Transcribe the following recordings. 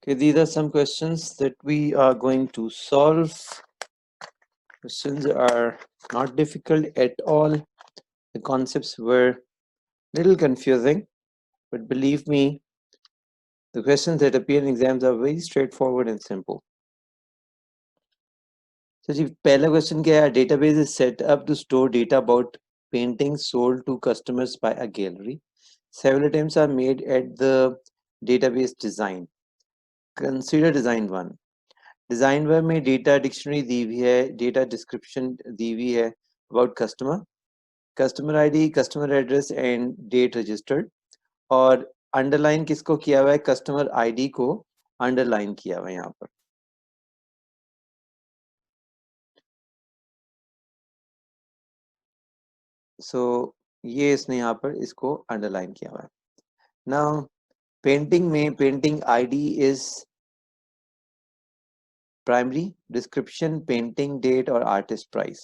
Okay, these are some questions that we are going to solve. Questions are not difficult at all. The concepts were a little confusing, but believe me, the questions that appear in exams are very straightforward and simple. So जी पहला question क्या है? Database is set up to store data about paintings sold to customers by a gallery. Several attempts are made at the database design. Consider design 1. Design one में data dictionary दी हुई है, data description दी हुई है about customer, customer ID, customer address and date registered, और underline किसको किया हुआ है? कस्टमर आईडी को अंडरलाइन किया हुआ है यहाँ पर. सो ये इसने यहाँ पर इसको अंडरलाइन किया हुआ है. नाउ पेंटिंग में painting ID is primary, description painting date और आर्टिस्ट प्राइस.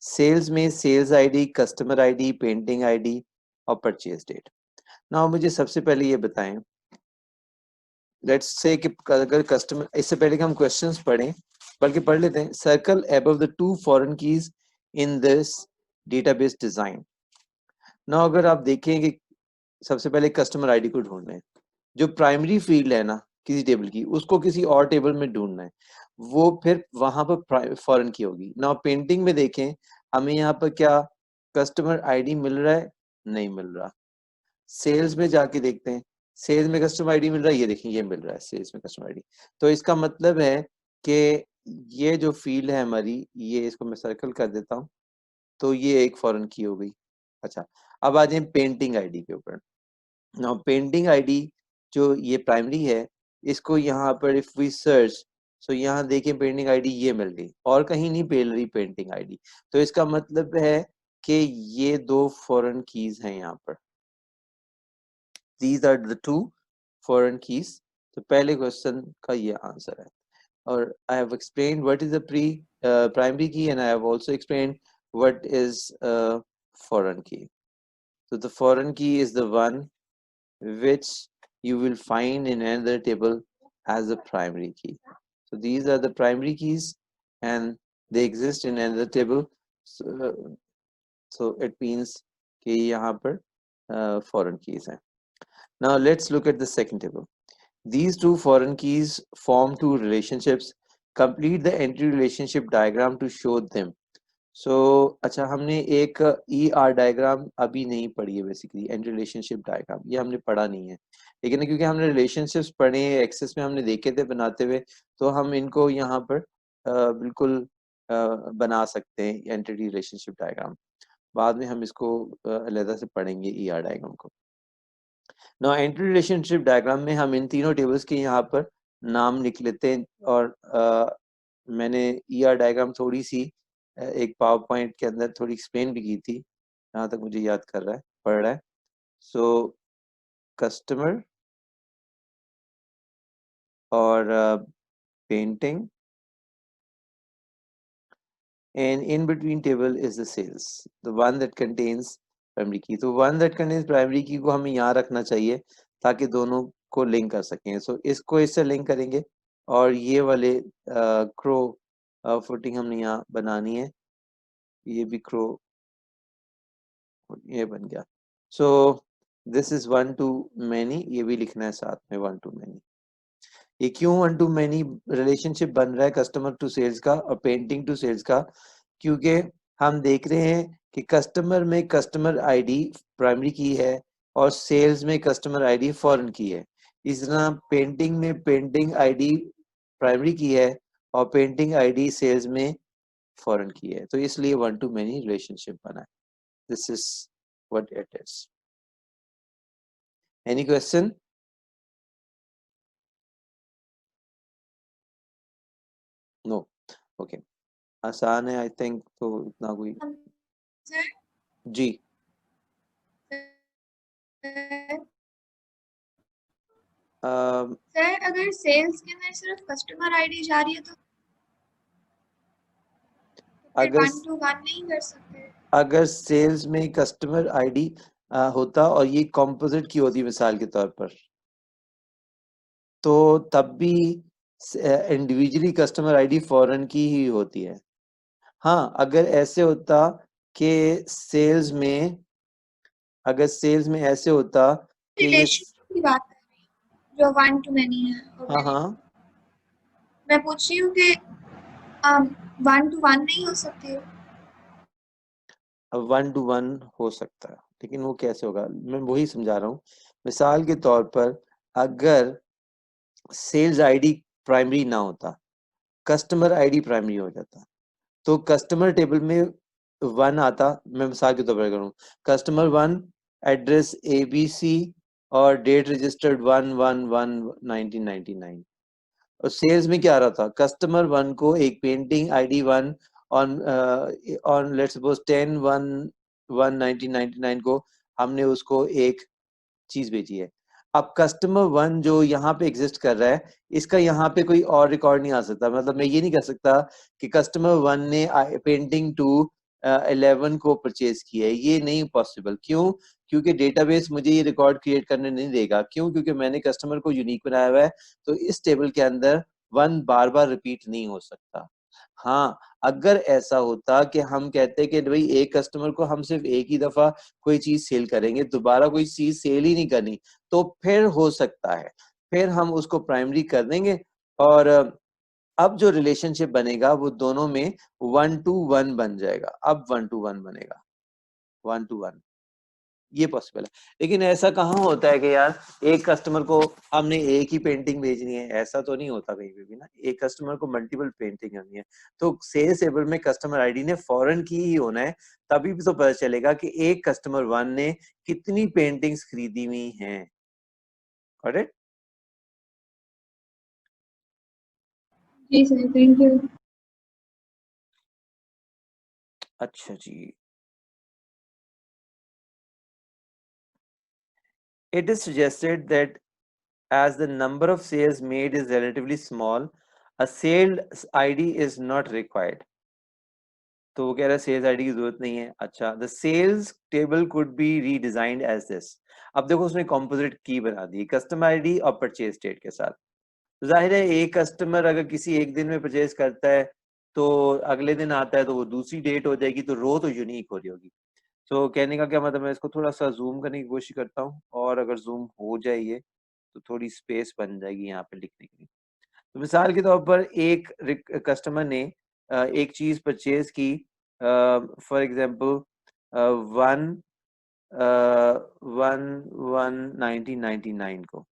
सेल्स में sales ID, customer ID, painting ID और परचेज डेट. नाउ मुझे सबसे पहले ये बताएं, लेट्स से कि अगर कस्टमर, इससे पहले कि हम क्वेश्चंस पढ़ें बल्कि पढ़ लेते हैं. Circle above the two foreign keys in this database design. Now अगर आप देखें कि सबसे पहले कस्टमर आईडी को ढूंढना है, जो प्राइमरी फील्ड है ना किसी टेबल की, उसको किसी और टेबल में ढूंढना है, वो फिर वहां पर फॉरेन की होगी. नाउ पेंटिंग में देखें, हमें यहाँ पर क्या कस्टमर आईडी मिल रहा है? नहीं मिल रहा. सेल्स में जाके देखते हैं, सेल्स में कस्टमर आईडी मिल रहा है, ये देखिए ये मिल रहा है सेल्स में कस्टमर आईडी. तो इसका मतलब है कि ये जो फील्ड है हमारी, ये इसको मैं सर्कल कर देता हूँ, तो ये एक फॉरेन की हो गई. अच्छा, अब आ जाए पेंटिंग आईडी के ऊपर. नाउ पेंटिंग आईडी जो ये प्राइमरी है, इसको यहाँ पर इफ वी सर्च, सो यहाँ देखें पेंटिंग आईडी ये मिल गई और कहीं नहीं मिल रही पेंटिंग आईडी. तो इसका मतलब है कि ये दो फॉरेन कीज हैं यहाँ पर. These are the two foreign keys. तो पहले क्वेश्चन का ये आंसर है. और I have explained what is the primary key, and I have also explained what is a foreign key. So the foreign key is the one which you will find in another table as a primary key. So these are the primary keys and they exist in another table. So it means कि यहाँ पर foreign keys हैं. Now let's look at the second table. These two foreign keys form two relationships. Complete the entry relationship diagram to show them. So अच्छा, हमने एक ER diagram अभी नहीं पढ़ी है. बेसिकली एंट्री रिलेशनशिप डायग्राम ये हमने पढ़ा नहीं है, लेकिन क्योंकि हमने रिलेशनशिप्स पढ़े हैं, एक्सेस में हमने देखे थे बनाते हुए, तो हम इनको यहाँ पर बिल्कुल बना सकते हैं एंटिटी रिलेशनशिप डायग्राम. बाद में हम इसको अलग से पढ़ेंगे ER डायग्राम को. नाउ एंटिटी रिलेशनशिप डायग्राम में हम इन तीनों टेबल्स के यहाँ पर नाम लिख लेते हैं. और मैंने ER डायग्राम थोड़ी सी एक पावर पॉइंट के अंदर थोड़ी एक्सप्लेन भी की थी, जहाँ तक मुझे याद कर रहा है पढ़ रहा है. सो कस्टमर और painting, and in between table is the sales, the one that contains primary key. तो one that contains primary key को हमें यहाँ रखना चाहिए ताकि दोनों को लिंक कर सकें. सो इसको इससे लिंक करेंगे और ये वाले क्रो फुटिंग हमने यहाँ बनानी है. ये भी क्रो, ये बन गया. सो this is one two many, ये भी लिखना है साथ में वन टू मैनी. ये क्यों वन टू मैनी रिलेशनशिप बन रहा है कस्टमर टू सेल्स का और पेंटिंग टू सेल्स का? क्योंकि हम देख रहे हैं कि कस्टमर में कस्टमर आईडी प्राइमरी की है और सेल्स में कस्टमर आईडी फॉरेन की है. इस तरह पेंटिंग में पेंटिंग आईडी प्राइमरी की है और पेंटिंग आईडी सेल्स में फॉरेन की है. तो इसलिए वन टू मैनी रिलेशनशिप बना है. This is what it is. Any question? No. Okay, आसान है आई थिंक. तो इतना कोई सर जी सर अगर सेल्स के अंदर सिर्फ कस्टमर आईडी जा रही है तो फिर अगर 1 to 1 नहीं कर सकते. अगर सेल्स में कस्टमर आईडी होता और ये कॉम्पोजिट की होती मिसाल के तौर पर, तो तब भी इंडिविजुअली कस्टमर आईडी फॉरेन की ही होती है। हाँ, अगर ऐसे होता कि सेल्स में ऐसे होता कि ये रिलेशन की बात कर रही हूँ जो 1 to many है और हाँ many हाँ to, मैं पूछ रही हूँ कि 1 to 1 नहीं हो सकती है? 1 to 1 हो सकता है, लेकिन वो कैसे होगा मैं वही समझा रहा हूँ। मिसाल के तौर पर अगर सेल्स आईडी प्राइमरी ना होता, कस्टमर आईडी प्राइमरी हो जाता, तो कस्टमर टेबल में 1 आता। मैं मिसाल के तौर पर करूँ, कस्टमर 1 एड्रेस ABC और डेट रजिस्टर्ड 1/1/1999। और सेल्स में क्या आ रहा था, कस्टमर 1 को एक painting ID 1 on let's suppose 10/1/1999 को हमने उसको एक चीज भेजी है। अब कस्टमर 1 जो यहाँ पे एग्जिस्ट कर रहा है, इसका यहाँ पे कोई और रिकॉर्ड नहीं आ सकता। मतलब मैं ये नहीं कर सकता कि कस्टमर 1 ने पेंटिंग 2 11 को परचेज किया है, ये नहीं पॉसिबल। क्यों? क्योंकि डेटाबेस मुझे ये रिकॉर्ड क्रिएट करने नहीं देगा। क्यों? क्योंकि मैंने कस्टमर को यूनिक बनाया हुआ है, तो इस टेबल के अंदर 1 बार बार रिपीट नहीं हो सकता। हाँ, अगर ऐसा होता कि हम कहते कि भाई एक कस्टमर को हम सिर्फ एक ही दफा कोई चीज सेल करेंगे, दोबारा कोई चीज सेल ही नहीं करनी, तो फिर हो सकता है, फिर हम उसको प्राइमरी कर देंगे। और अब जो रिलेशनशिप बनेगा वो दोनों में 1 to 1 बन जाएगा। अब 1 to 1 बनेगा, 1 to 1, ये पॉसिबल है। लेकिन ऐसा कहाँ होता है कि यार एक कस्टमर को हमने एक ही पेंटिंग भेजनी है, ऐसा तो नहीं होता कहीं पे भी ना। एक कस्टमर को मल्टीपल पेंटिंग करनी है, तो सेल्स टेबल में कस्टमर आईडी ने फॉरेन की ही होना है। तभी भी तो पता चलेगा कि एक कस्टमर 1 ने कितनी पेंटिंग्स खरीदी हुई हैं। करेक्ट? जी सर, थैंक यू। अच्छा जी। It is suggested that as the number of sales made is relatively small, a sales ID is not required. तो वो कह रहा है सेल्स आईडी की जरूरत नहीं है। अच्छा, the sales table could be redesigned as this. अब देखो उसने कॉम्पोजिट की बना दी कस्टमर आईडी और परचेज डेट के साथ। तो जाहिर है एक कस्टमर अगर किसी एक दिन में परचेज करता है, तो अगले दिन आता है तो वो दूसरी डेट हो जाएगी, तो रो तो यूनिक हो रही होगी। तो कहने का क्या मतलब, मैं इसको थोड़ा सा जूम करने की कोशिश करता हूँ, और अगर जूम हो जाए ये, तो थोड़ी स्पेस बन जाएगी यहाँ पे लिखने के लिए। तो मिसाल के तौर पर एक कस्टमर ने एक चीज परचेज की, फॉर एग्जांपल 1/1/1999 को,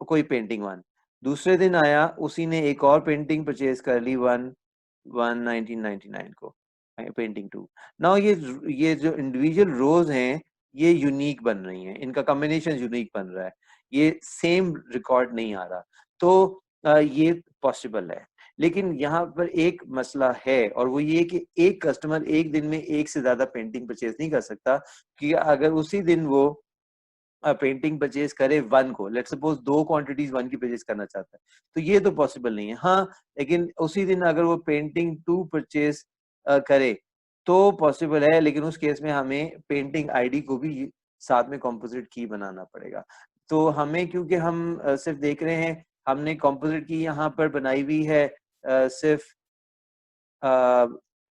कोई पेंटिंग 1। दूसरे दिन आया, उसी ने एक और पेंटिंग परचेज कर ली 1/1/1999 को, पेंटिंग 2। नाउ ये जो इंडिविजुअल रोज हैं, ये यूनिक बन रही हैं, इनका कॉम्बिनेशन यूनिक बन रहा है, ये सेम रिकॉर्ड नहीं आ रहा। तो ये पॉसिबल है। लेकिन यहाँ पर एक मसला है, और वो ये कि एक कस्टमर एक दिन में एक से ज्यादा पेंटिंग परचेज नहीं कर सकता। कि अगर उसी दिन वो पेंटिंग परचेज करे 1 को, लेट्स सपोज 2 क्वांटिटीज 1 की परचेज करना चाहता है, तो ये तो पॉसिबल नहीं है। हाँ, लेकिन उसी दिन अगर वो पेंटिंग 2 परचेज करे तो पॉसिबल है, लेकिन उस केस में हमें पेंटिंग आईडी को भी साथ में कॉम्पोजिट की बनाना पड़ेगा। तो हमें, क्योंकि हम सिर्फ देख रहे हैं, हमने कॉम्पोजिट की यहाँ पर बनाई हुई है सिर्फ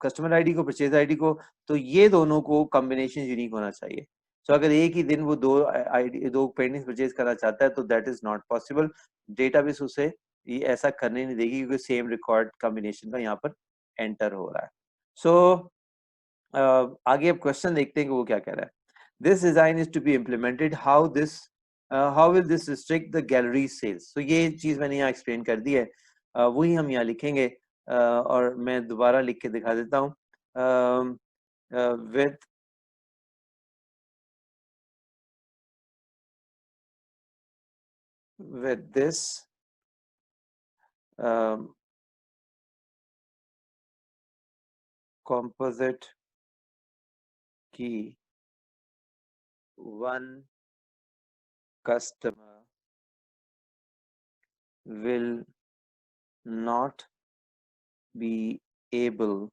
कस्टमर आईडी को, परचेज आईडी को, तो ये दोनों को कॉम्बिनेशन यूनिक होना चाहिए। तो अगर एक ही दिन वो दो पेंटिंग परचेज करना चाहता है, तो that is not possible. Database उसे ये ऐसा करने नहीं देगी, क्योंकि सेम रिकॉर्ड कॉम्बिनेशन का यहाँ पर एंटर हो रहा है। सो आगे अब क्वेश्चन देखते हैं कि वो क्या कह रहा है। This design is to be implemented, how will this restrict the gallery sales. तो ये चीज मैंने यहाँ एक्सप्लेन कर दी है, वही हम यहाँ लिखेंगे। और मैं दोबारा लिख के दिखा देता हूँ। With this composite key, one customer will not be able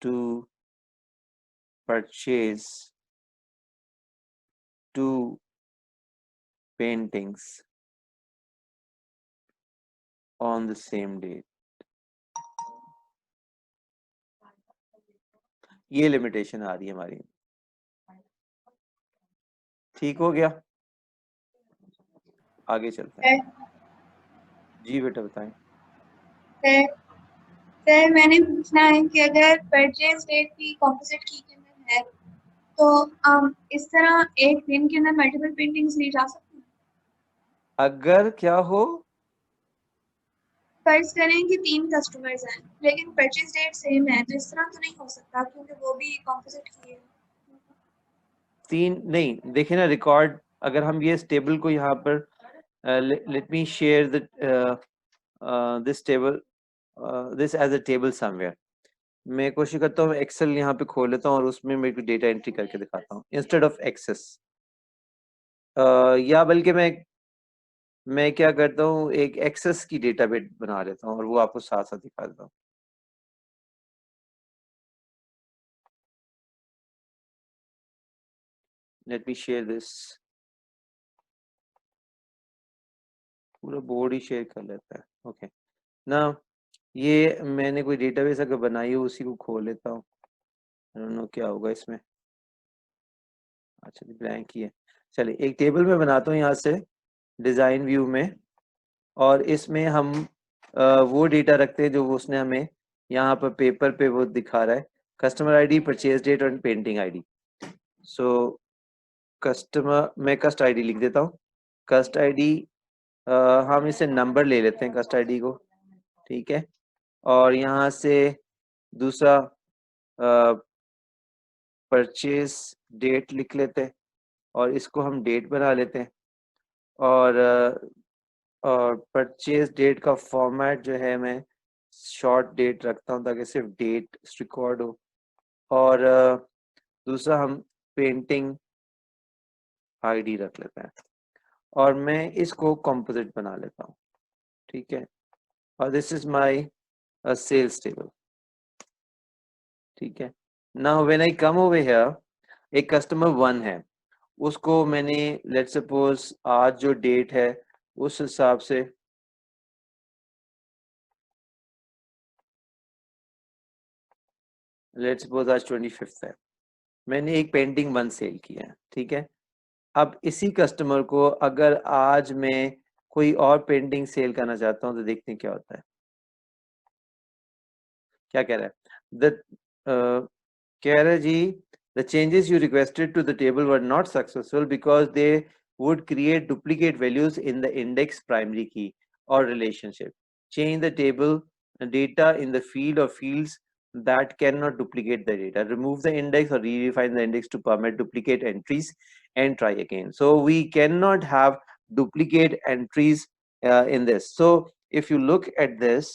to purchase 2 paintings on the same date. ये लिमिटेशन आ रही है हमारी। ठीक हो गया, आगे चलते हैं। जी बेटा बताएं। सर मैंने पूछना है कि अगर परचेज डेट की कॉम्पोजिट की के अंदर है तो इस तरह एक दिन के अंदर मल्टीपल पेंटिंग्स ली जा सकती हैं? अगर क्या हो, फर्ज करें कि 3 कस्टमर्स हैं लेकिन परचेज डेट सेम है, तो इस तरह तो नहीं हो सकता क्योंकि वो भी कॉम्पोजिट की है। 3 नहीं, देखिए ना रिकॉर्ड, अगर हम ये टेबल को यहाँ पर let me share this table, this as a table somewhere. मैं कोशिश करता हूँ एक्सेल यहाँ पे खोल लेता हूँ और उसमें मेरे को डेटा एंट्री करके दिखाता हूँ इंस्टेड ऑफ एक्सेस, या बल्कि मैं क्या करता हूँ एक एक्सेस की डेटा बेस बना लेता हूँ और वो आपको साथ साथ दिखा देता हूँ। लेट मी शेयर दिस, पूरा बोर्ड ही शेयर कर लेता है। ओके ना, ये मैंने कोई डेटाबेस अगर बनाई हो उसी को खोल लेता हूँ। आई डोंट नो क्या होगा इसमें। अच्छा ब्लैंक ही है। चलिए एक टेबल में बनाता हूँ यहाँ से डिजाइन व्यू में, और इसमें हम वो डेटा रखते हैं जो वो उसने हमें यहाँ पर पेपर पे वो दिखा रहा है, कस्टमर आईडी, परचेज डेट और पेंटिंग आईडी। सो कस्टमर, मैं कस्ट आईडी लिख देता हूँ। कस्ट आईडी हम इसे नंबर ले लेते हैं कस्ट आईडी को, ठीक है। और यहाँ से दूसरा परचेज डेट लिख लेते हैं और इसको हम डेट बना लेते हैं। और परचेज डेट का फॉर्मेट जो है मैं शॉर्ट डेट रखता हूँ ताकि सिर्फ डेट रिकॉर्ड हो। और दूसरा हम पेंटिंग आईडी रख लेते हैं और मैं इसको कंपोजिट बना लेता हूँ, ठीक है। और this is my sales table, ठीक है। Now when I come over here, एक कस्टमर 1 है, उसको मैंने लेट्स सपोज आज जो डेट है उस हिसाब से लेट्स सपोज आज 25 है, मैंने एक पेंटिंग 1 सेल किया है, ठीक है। अब इसी कस्टमर को अगर आज मैं कोई और पेंटिंग सेल करना चाहता हूँ तो देखते हैं क्या होता है। क्या कह रहा है कह रहा है जी, the changes you requested to the table were not successful because they would create duplicate values in the index primary key or relationship. Change the table data in the field or fields that cannot duplicate the data. Remove the index or redefine the index to permit duplicate entries and try again. So we cannot have duplicate entries in this. So if you look at this,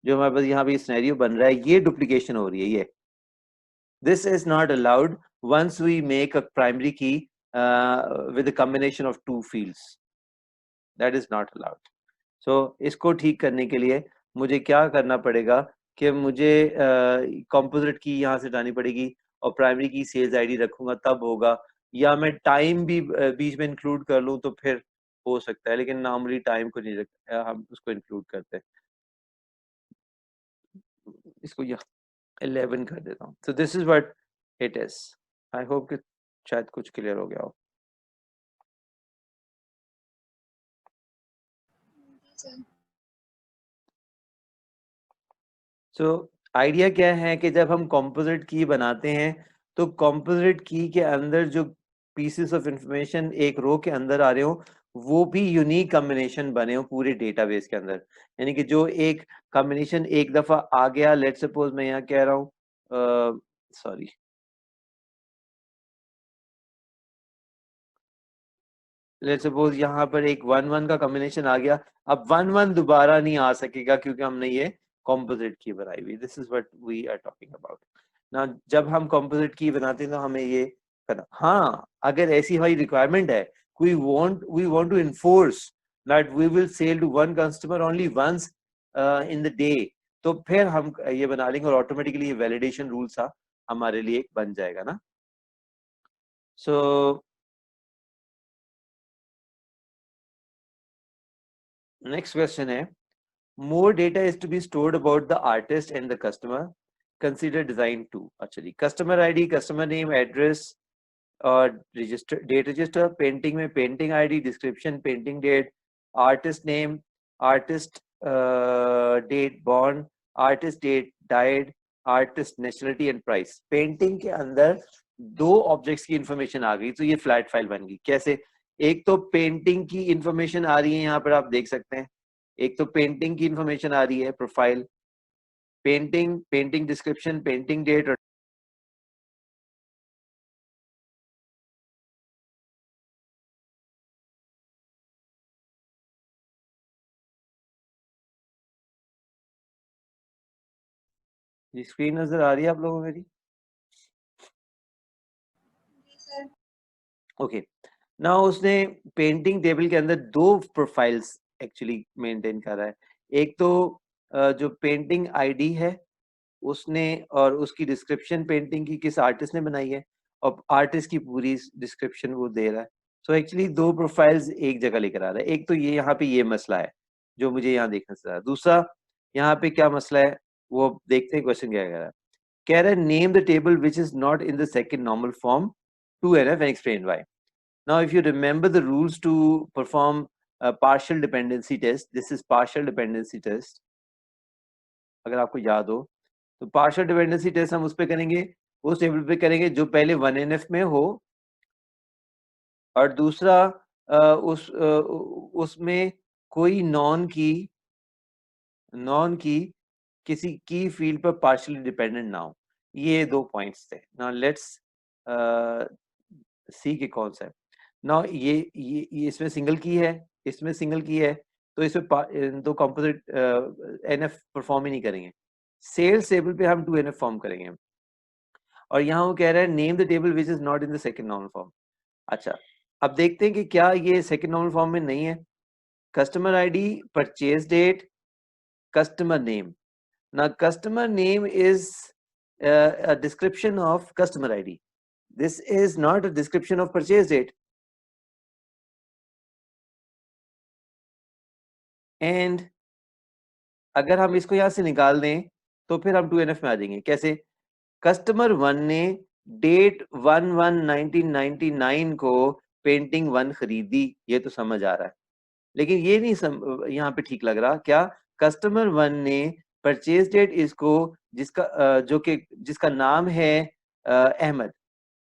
जो हमारे पास यहाँ पे scenario बन रहा है, ये duplication हो रही है। ये this is not allowed once we make a primary key with a combination of 2 fields. That is not allowed. So इसको ठीक करने के लिए मुझे क्या करना पड़ेगा कि मुझे कंपोजिट की यहाँ से हटानी पड़ेगी और प्राइमरी की सेल्स आईडी रखूंगा तब होगा, या मैं टाइम भी बीच में इंक्लूड कर लूँ तो फिर हो सकता है, लेकिन नॉर्मली टाइम को नहीं रखते, हम उसको इंक्लूड करते हैं। इसको 11 कर देता हूँ। So this is what it is. I hope कि शायद कुछ क्लियर हो गया हो। So आइडिया क्या है कि जब हम कंपोजिट की बनाते हैं तो कंपोजिट की के अंदर जो पीसेस ऑफ इंफॉर्मेशन एक रो के अंदर आ रहे हो वो भी यूनिक कॉम्बिनेशन बने हो पूरे डेटाबेस के अंदर, यानी कि जो एक कॉम्बिनेशन एक दफा आ गया, लेट्स सपोज मैं यहाँ कह रहा हूँ सॉरी लेट्स सपोज यहाँ पर एक 1-1 का कॉम्बिनेशन आ गया, अब 1-1 दोबारा नहीं आ सकेगा क्योंकि हमने ये कॉम्पोजिट की बनाई हुई। This is what we are talking about ना। जब हम कॉम्पोजिट की बनाते हैं तो हमें ये करना, हाँ अगर ऐसी हमारी रिक्वायरमेंट है, we want to enforce that we will sell to one customer only once in the day, तो फिर हम ये बना लेंगे और ऑटोमेटिकली ये वैलिडेशन रूल सा हमारे लिए बन जाएगा ना। सो नेक्स्ट क्वेश्चन है more data is to be stored about the artist and the customer. Consider design too. अच्छा जी, customer ID, customer name, address और register, date register. Painting में painting ID, description, painting date, artist name, artist date born, artist date died, artist nationality and price. Painting के अंदर दो objects की information आ गई, तो ये फ्लैट फाइल बन गई। कैसे? एक तो पेंटिंग की इंफॉर्मेशन आ रही है, यहाँ पर आप देख सकते हैं। एक तो पेंटिंग की इंफॉर्मेशन आ रही है, profile, painting, painting description, painting date और ये स्क्रीन नजर आ रही है आप लोगों को मेरी? जी सर। ओके, ना उसने पेंटिंग टेबल के अंदर दो प्रोफाइल्स एक्चुअली मेंटेन कर रहा है। एक तो जो पेंटिंग आईडी है उसने, और उसकी डिस्क्रिप्शन पेंटिंग की किस आर्टिस्ट ने बनाई है, और आर्टिस्ट की पूरी डिस्क्रिप्शन वो दे रहा है। सो एक्चुअली दो प्रोफाइल्स एक जगह लेकर आ रहा है। एक तो ये यहाँ पे ये मसला है जो मुझे यहाँ देखने से आ रहा है। दूसरा यहाँ पे क्या मसला है वो देखते हैं, क्वेश्चन क्या कह रहा है। कह रहा है name the table which is not in the second normal form two NF and explain why. Now, if you remember the rules to perform a partial dependency test, this is partial dependency test. अगर आपको याद हो तो partial dependency test हम उस पे करेंगे, उस टेबल पे करेंगे जो पहले 1NF में हो, और दूसरा उसमें कोई नॉन की किसी की फील्ड पर पार्शियली डिपेंडेंट ना हो। ये दो पॉइंट्स थे। नाउ लेट्स सी के कौन सा है। नाउ ये इसमें सिंगल की है, इसमें सिंगल की है, तो इसमें दो कंपोजिट एनएफ परफॉर्म ही नहीं करेंगे। सेल्स टेबल पे हम 2NF फॉर्म करेंगे। और यहाँ वो कह रहा है name the table which is not in the second normal form. अच्छा, अब देखते हैं कि क्या ये सेकंड नॉर्मल फॉर्म में नहीं है। Customer ID, purchase date, customer name. ना customer name is a description of customer ID. This is not a description of purchase date. And अगर हम इसको यहाँ से निकाल दें तो फिर हम 2NF में आ जाएंगे। कैसे? कस्टमर 1 ने डेट 1/1/1999 को पेंटिंग 1 खरीदी, ये तो समझ आ रहा है। लेकिन ये नहीं यहाँ पे ठीक लग रहा। क्या? कस्टमर 1 ने परचेज डेट इसको जिसका जो कि जिसका नाम है अहमद।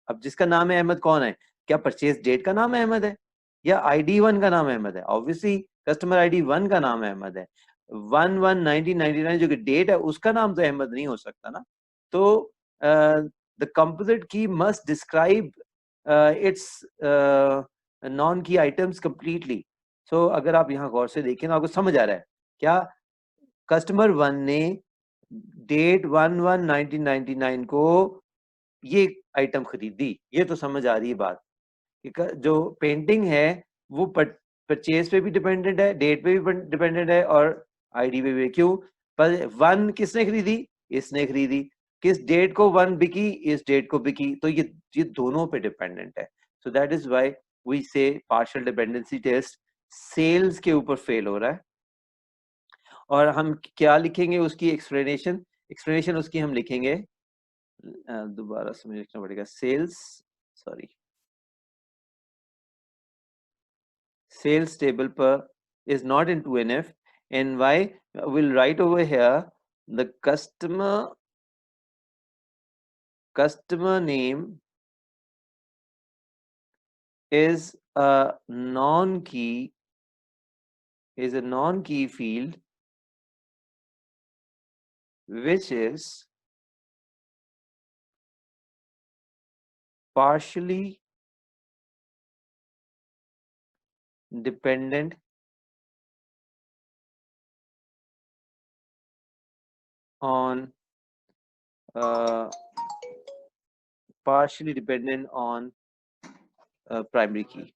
अब जिसका नाम है अहमद कौन है? क्या परचेज डेट का नाम अहमद है या आईडी 1 का नाम अहमद है? ऑब्वियसली कस्टमर आईडी 1 का नाम अहमद है। 1/1/1999 जो कि डेट है उसका नाम तो अहमद नहीं हो सकता ना। तो the composite key must describe it's non की आइटम्स कंप्लीटली। सो अगर आप यहाँ गौर से देखें तो आपको समझ आ रहा है क्या? कस्टमर 1 ने डेट 1/1/1999 को ये आइटम खरीदी, ये तो समझ आ रही है बात। जो पेंटिंग है वो परचेज पे भी डिपेंडेंट है, डेट पे भी डिपेंडेंट है और आईडी पे भी। क्यों? पर 1 किसने खरीदी? इसने खरीदी। किस डेट को 1 बिकी? इस डेट को बिकी। तो ये दोनों पे डिपेंडेंट है। So that is why we say partial dependency test sales के ऊपर फेल हो रहा है। और हम क्या लिखेंगे उसकी एक्सप्लेनेशन उसकी हम लिखेंगे, दोबारा से मुझे लिखना पड़ेगा, sales, sorry, sales table per is not in 2NF, and why? We'll write over here the customer name is a non-key field which is partially dependent on primary key.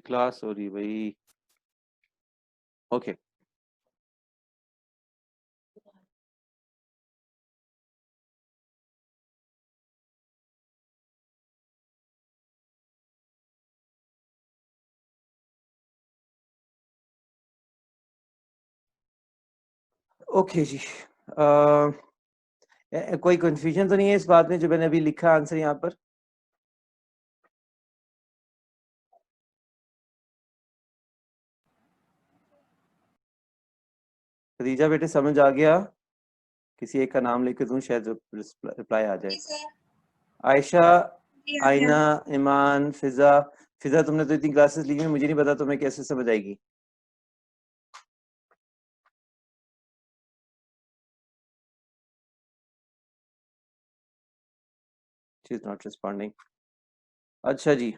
Class हो रही भाई। ओके। ओके जी, कोई confusion तो नहीं है इस बात में जो मैंने अभी लिखा आंसर यहाँ पर? खदीजा बेटे समझ आ गया? किसी एक का नाम लेके दूं शायद रिप्लाई आ जाए। जी सर। आयशा, जी आ गया। आइना, ईमान, फिजा। फिजा तुमने तो इतनी क्लासेस ली हैं, मुझे नहीं पता तुम्हें कैसे समझ आएगी। She is not responding. अच्छा जी,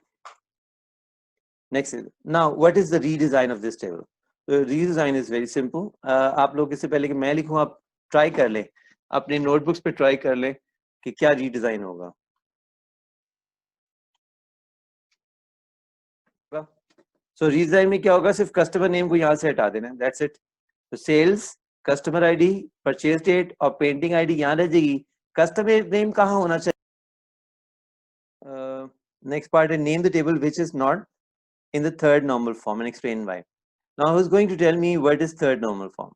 next is now what is the redesign of this table? तो रीडिजाइन इज वेरी सिंपल। आप लोग इससे पहले कि मैं लिखूं आप ट्राई कर लें, अपने नोटबुक्स पे ट्राई कर लें कि क्या रीडिजाइन होगा। सो रीडिजाइन में क्या होगा, सिर्फ कस्टमर नेम को यहाँ से हटा देना, दैट्स इट। तो sales, customer ID, purchase date और पेंटिंग आईडी यहाँ रह जाएगी। कस्टमर नेम कहाँ होना चाहिए? नेक्स्ट पार्ट है name the table which is not in the third normal form and explain why. Now who's going to tell me what is third normal form?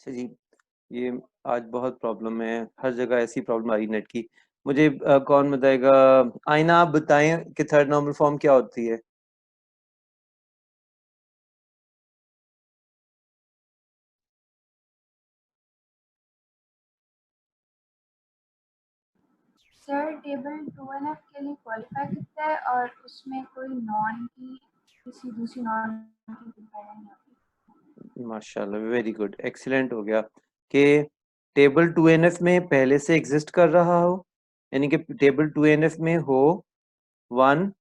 अच्छा जी, ये आज बहुत प्रॉब्लम है, हर जगह ऐसी प्रॉब्लम आ रही नेट की। मुझे कौन बताएगा? आईना आप बताएं कि थर्ड नॉर्मल फॉर्म क्या होती है? सर टेबल 2NF के लिए क्वालिफाई करता है और उसमें कोई नॉन की किसी दूसरी नॉन की प्रिपेयर नहीं होती। माशाल्लाह, वेरी गुड, एक्सीलेंट हो गया कि टेबल 2NF में पहले से एग्जिस्ट कर रहा हो, यानी कि टेबल 2NF में हो वन,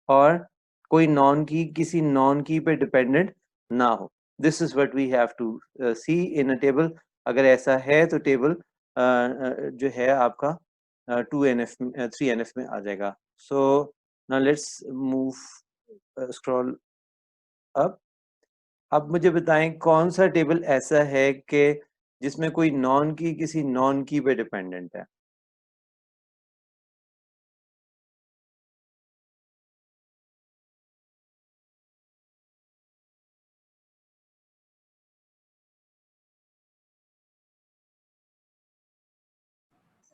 और कोई नॉन की किसी नॉन की पे डिपेंडेंट ना हो। This is what we have to see in a table. अगर ऐसा है तो टेबल जो है आपका 2NF 3NF में आ जाएगा। So now let's move scroll up. अब मुझे बताएं कौन सा टेबल ऐसा है कि जिसमें कोई नॉन की किसी नॉन की पे डिपेंडेंट है?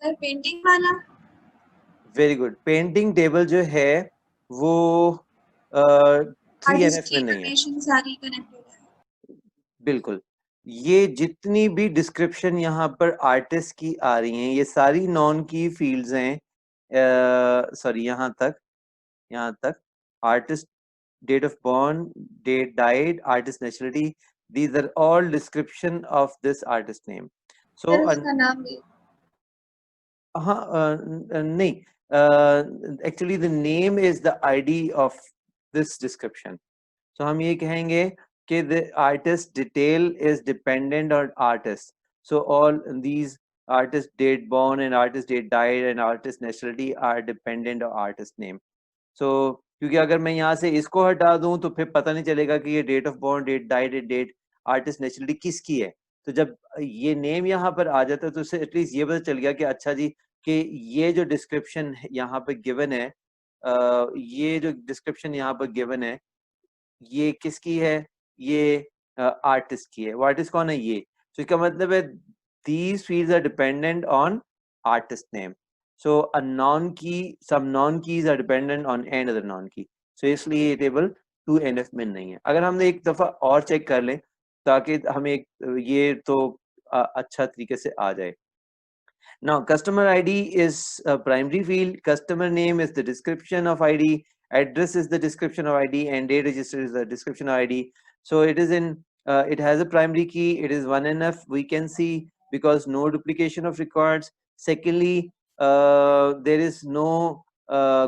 सर पेंटिंग वाला। वेरी गुड, पेंटिंग टेबल जो है वो आर्टिस्ट 3NF में की नहीं है। इन्फॉर्मेशन सारी कनेक्टेड है। बिल्कुल, ये जितनी भी डिस्क्रिप्शन यहाँ पर आर्टिस्ट की आ रही हैं ये सारी नॉन की फील्ड्स हैं। सॉरी, यहाँ तक artist date of born, date died, artist nationality, these are all description of this artist name. So sir उसका नाम भी। हाँ, नहीं, actually the name is the ID of this description. तो हम ये कहेंगे कि the artist detail is dependent on artist. So all these artist date born and artist date died and artist nationality are dependent on artist name. So क्योंकि अगर मैं यहाँ से इसको हटा दूं तो फिर पता नहीं चलेगा कि ये date of born, date died, date artist naturally किसकी है। तो जब ये नेम यहाँ पर आ जाता है तो उससे एटलीस्ट ये पता चल गया कि अच्छा जी, कि ये जो डिस्क्रिप्शन यहाँ पर गिवन है, ये जो डिस्क्रिप्शन यहाँ पर गिवन है ये किसकी है? ये आर्टिस्ट की है। वो आर्टिस्ट कौन है? ये। तो इसका मतलब है these fields are dependent on artist name. So a non key, some non keys are dependent on another non key. So इसलिए ये टेबल 2NF में नहीं है। अगर हमने एक दफा और चेक कर लें ताकि हमें ये तो अच्छा तरीके से आ जाए। Now, customer ID is a primary field. Customer name is the description of ID. Address is the description of ID, and date register is the description of ID. So it is in. It has a primary key. It is 1NF. We can see because no duplication of records. Secondly, there is no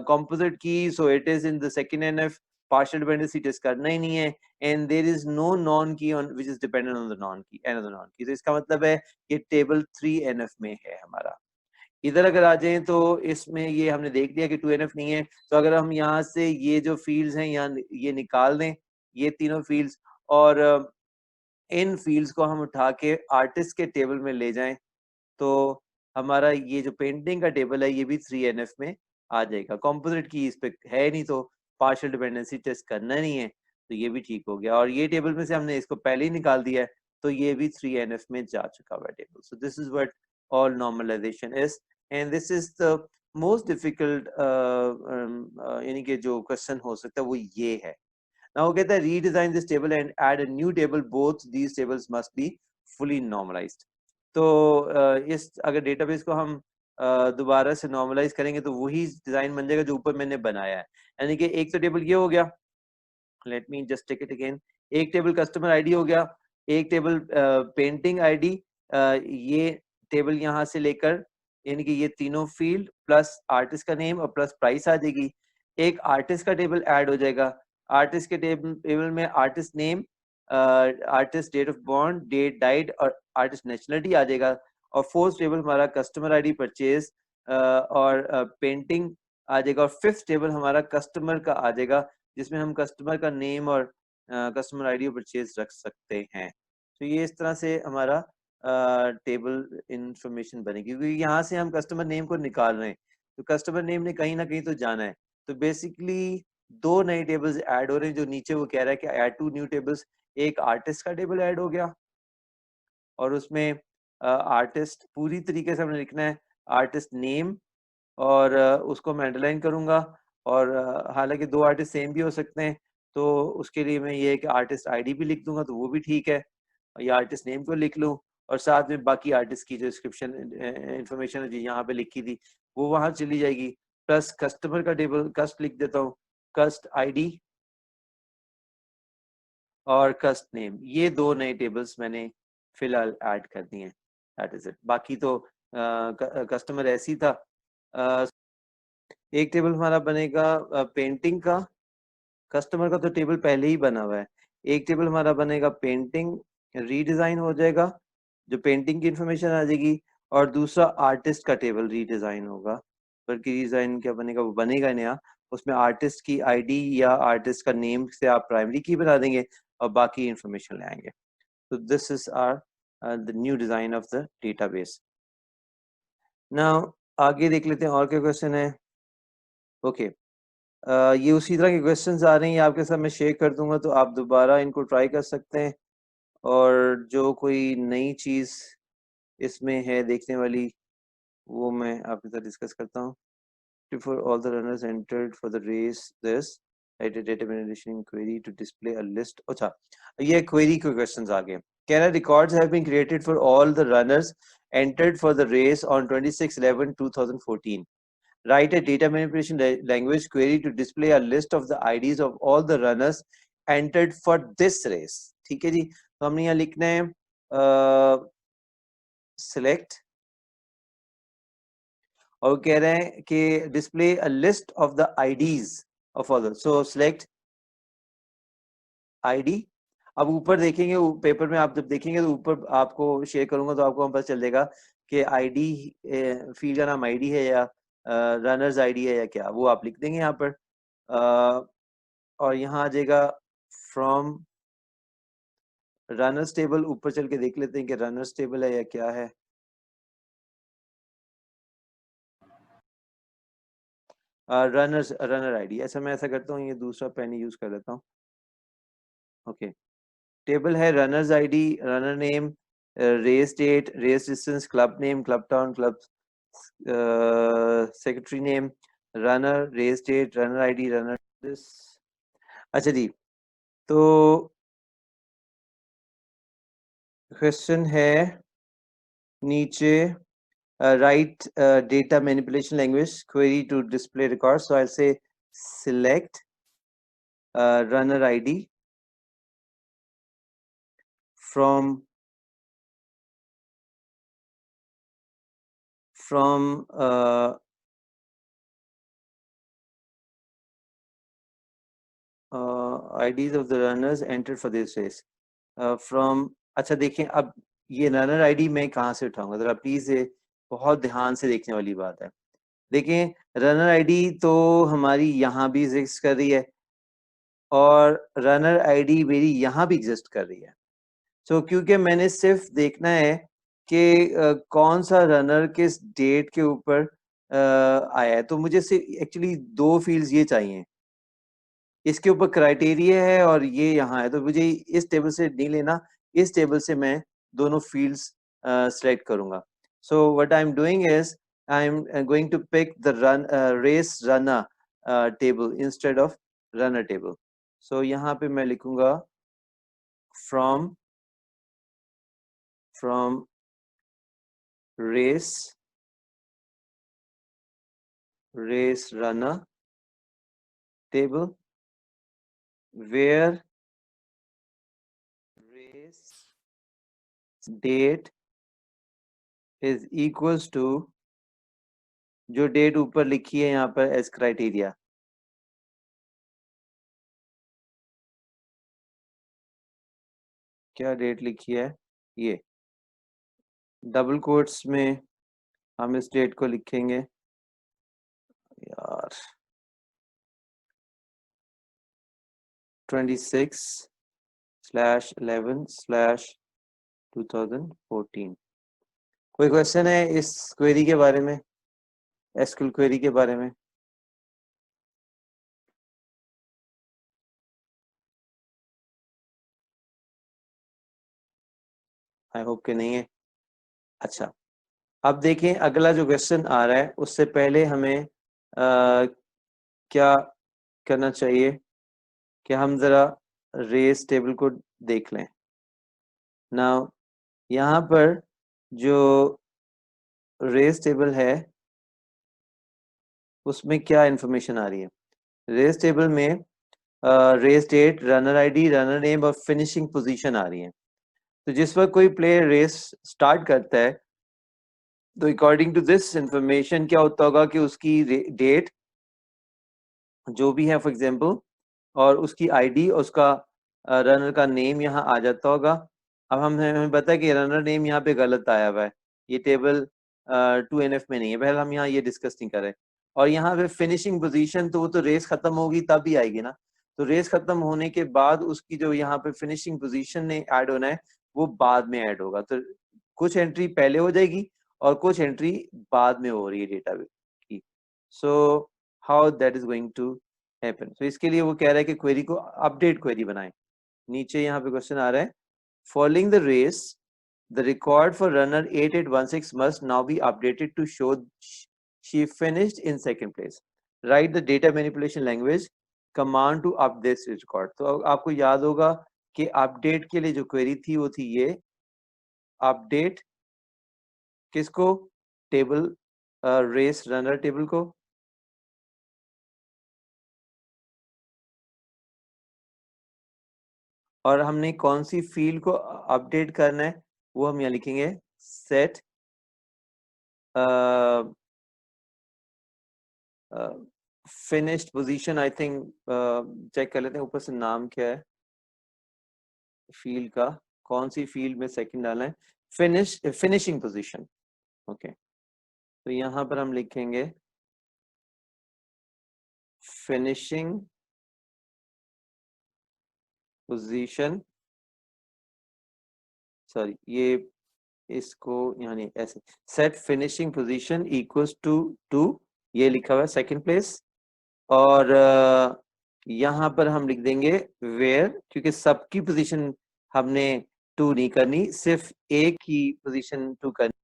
composite key, so it is in the second NF. Partial dependency test करना ही नहीं है, and there is no non key on which is dependent on the non key, another non key. तो इसका मतलब है कि table 3NF में है हमारा। इधर अगर आ जाएं तो इसमें ये हमने देख लिया कि 2NF नहीं है, तो अगर हम यहाँ से ये जो फील्ड्स हैं यहाँ ये निकाल दें, ये तीनों फील्ड्स, और इन फील्ड्स को हम उठा के आर्टिस्ट के टेबल में ले जाएं, तो हमारा ये जो पेंटिंग का टेबल है ये भी 3NF में आ जाएगा। कॉम्पोजिट की इस पे है नहीं, तो पार्शियल डिपेंडेंसी टेस्ट करना नहीं है, तो ये भी ठीक हो गया। और ये टेबल में से हमने इसको पहले ही निकाल दिया है, तो ये भी 3NF में जा चुका हुआ है table. So this is what all normalization is, and this is the most difficult यानी कि जो क्वेश्चन हो सकता है वो ये है। Now वो कहता है redesign this table and add a new table, both these tables must be fully normalized। तो इस अगर डेटाबेस को हम दोबारा से नॉर्मलाइज करेंगे तो वही डिजाइन बन जाएगा जो ऊपर मैंने बनाया है। यानी कि एक तो टेबल ये हो गया, let me just take it again, एक टेबल कस्टमर आईडी हो गया, एक टेबल पेंटिंग आईडी, ये टेबल यहाँ से लेकर यानी कि ये तीनों फील्ड प्लस आर्टिस्ट का नेम और प्लस प्राइस आ जाएगी। एक आर्टिस्ट का टेबल ऐड हो जाएगा, आर्टिस्ट के टेबल में artist name, artist date of born, date died और आर्टिस्ट नेशनलिटी आ जाएगा। और फोर्थ टेबल हमारा कस्टमर आईडी, परचेज और पेंटिंग आ जाएगा। और फिफ्थ टेबल हमारा कस्टमर का आ जाएगा, जिसमें हम कस्टमर का नेम और कस्टमर आईडी और परचेज रख सकते हैं। तो ये इस तरह से हमारा टेबल इंफॉर्मेशन बनेगी, क्योंकि यहाँ से हम कस्टमर नेम को निकाल रहे हैं, तो कस्टमर नेम ने कहीं ना कहीं तो जाना है। तो बेसिकली दो नए टेबल्स ऐड हो रहे हैं, जो नीचे वो कह रहा है कि ऐड टू न्यू टेबल्स। एक आर्टिस्ट का टेबल ऐड हो गया, और उसमें आर्टिस्ट पूरी तरीके से हमने लिखना है, आर्टिस्ट नेम, और उसको मैं अंडरलाइन करूंगा। और हालांकि दो आर्टिस्ट सेम भी हो सकते हैं, तो उसके लिए मैं ये है कि आर्टिस्ट आईडी भी लिख दूंगा, तो वो भी ठीक है, या आर्टिस्ट नेम को लिख लूँ, और साथ में बाकी आर्टिस्ट की जो डिस्क्रिप्शन इंफॉर्मेशन है जो यहाँ पे लिखी थी वो वहां चली जाएगी। प्लस कस्टमर का टेबल कस्ट लिख देता हूँ, कस्ट आईडी और कस्ट नेम, ये दो नए टेबल्स मैंने फिलहाल ऐड कर दिए हैं। That is it. बाकी तो कस्टमर ऐसी था। एक टेबल हमारा बनेगा पेंटिंग का, कस्टमर का तो टेबल पहले ही बना हुआ है। एक टेबल हमारा बनेगा पेंटिंग, रीडिजाइन हो जाएगा, जो पेंटिंग की इंफॉर्मेशन आ जाएगी। और दूसरा आर्टिस्ट का टेबल रीडिजाइन होगा, बल्कि डिजाइन क्या बनेगा, वो बनेगा नया, उसमें आर्टिस्ट की आईडी या आर्टिस्ट का नेम से आप प्राइमरी की बना देंगे और बाकी इंफॉर्मेशन ले आएंगे। तो this is are the new design of the database. Now आगे देख लेते हैं और क्या क्वेश्चन है। ओके ये उसी तरह के क्वेश्चंस आ रहे हैं, आपके साथ मैं शेयर कर दूंगा, तो आप दोबारा इनको ट्राई कर सकते हैं। और जो कोई नई चीज़ इसमें है देखने वाली, वो मैं आपके साथ डिस्कस करता हूँ। For all the runners entered for the race, this write a data manipulation query to display a list। अच्छा, ये query के questions आ गए। कह रहा records have been created for all the runners entered for the race on 26/11/2014। Write a data manipulation language query to display a list of the IDs of all the runners entered for this race। ठीक है जी, तो हमने यहाँ लिखना है select, और कह रहे हैं कि display a list of the IDs of all. So select ID. अब ऊपर देखेंगे पेपर में, आप जब देखेंगे तो ऊपर आपको शेयर करूंगा तो आपको पता चल जाएगा कि आईडी फील्ड का नाम आईडी है या रनर्स आईडी है या क्या, वो आप लिख देंगे यहाँ पर। और यहाँ आ जाएगा फ्रॉम रनर्स टेबल, ऊपर चल के देख लेते हैं कि रनर्स टेबल है या क्या है। Runner ID. अच्छा मैं ऐसा करता हूँ, ये दूसरा पेन यूज कर लेता हूँ। ओके टेबल है runners ID, runner name, race date, race distance, club name, club town, club secretary name, runner, race date, runner ID, runner this. अच्छा जी, तो क्वेश्चन है नीचे write data manipulation language query to display records। So I'll say select runner ID from from IDs of the runners entered for this race from, अच्छा देखें अब ये runner ID मैं कहाँ से उठाऊंगा, जरा प्लीज बहुत ध्यान से देखने वाली बात है। देखें रनर आईडी तो हमारी यहाँ भी एग्जिस्ट कर रही है और रनर आईडी मेरी यहाँ भी एग्जिस्ट कर रही है। सो क्योंकि मैंने सिर्फ देखना है कि कौन सा रनर किस डेट के ऊपर आया है, तो मुझे सिर्फ एक्चुअली दो फील्ड्स ये चाहिए, इसके ऊपर क्राइटेरिया है और ये यहाँ है, तो मुझे इस टेबल से नहीं लेना, इस टेबल से मैं दोनों फील्ड्स सेलेक्ट करूंगा। So what I am doing is I am going to pick the race runner table instead of runner table. So यहाँ पे मैं लिखूंगा from race runner table where race date is equals to जो date ऊपर लिखी है यहाँ पर एज क्राइटेरिया, क्या डेट लिखी है, ये डबल कोट्स में हम इस डेट को लिखेंगे यार 26/11/2014। कोई क्वेश्चन है इस क्वेरी के बारे में, एसक्यूएल क्वेरी के बारे में? आई होप कि नहीं है। अच्छा अब देखें अगला जो क्वेश्चन आ रहा है उससे पहले हमें क्या करना चाहिए कि हम जरा रेस टेबल को देख लें। नाउ यहाँ पर जो रेस टेबल है उसमें क्या इंफॉर्मेशन आ रही है, रेस टेबल में race date, runner ID, runner name और फिनिशिंग पोजीशन आ रही है। तो जिस वक्त कोई प्लेयर रेस स्टार्ट करता है तो अकॉर्डिंग टू दिस इंफॉर्मेशन क्या होता होगा कि उसकी डेट जो भी है फॉर एग्जांपल और उसकी आईडी और उसका रनर का नेम यहाँ आ जाता होगा। अब हमें पता है कि रनर नेम यहाँ पे गलत आया हुआ है, ये टेबल 2NF में नहीं है, पहले हम यहाँ ये डिस्कस नहीं कर रहे। और यहाँ पे फिनिशिंग पोजीशन तो वो तो रेस खत्म होगी तब ही आएगी ना, तो रेस खत्म होने के बाद उसकी जो यहाँ पे फिनिशिंग पोजीशन ने ऐड होना है वो बाद में ऐड होगा। तो कुछ एंट्री पहले हो जाएगी और कुछ एंट्री बाद में हो रही है डेटा की। So how that is going to happen, तो इसके लिए वो कह रहा है कि क्वेरी को अपडेट क्वेरी बनाएं। नीचे यहाँ पे क्वेश्चन आ रहा है, following the race the record for runner 8816 must now be updated to show she finished in second place, write the data manipulation language command to update this record. तो आपको याद होगा कि अपडेट के लिए जो क्वेरी थी वो थी ये, अपडेट किसको, टेबल रेस रनर टेबल को, और हमने कौन सी फील्ड को अपडेट करना है वो हम यहाँ लिखेंगे set finished position. I think check कर लेते हैं ऊपर से नाम क्या है फील्ड का, कौन सी फील्ड में सेकंड डालना है, फिनिशिंग पोजीशन। ओके तो यहाँ पर हम लिखेंगे फिनिशिंग पोजीशन, सॉरी ये इसको यहाँ नहीं, ऐसे set finishing position equals to ये लिखा हुआ है सेकंड प्लेस, और यहाँ पर हम लिख देंगे वेयर, क्योंकि सबकी पोजीशन हमने 2 नहीं करनी, सिर्फ एक ही पोजीशन 2 करनी।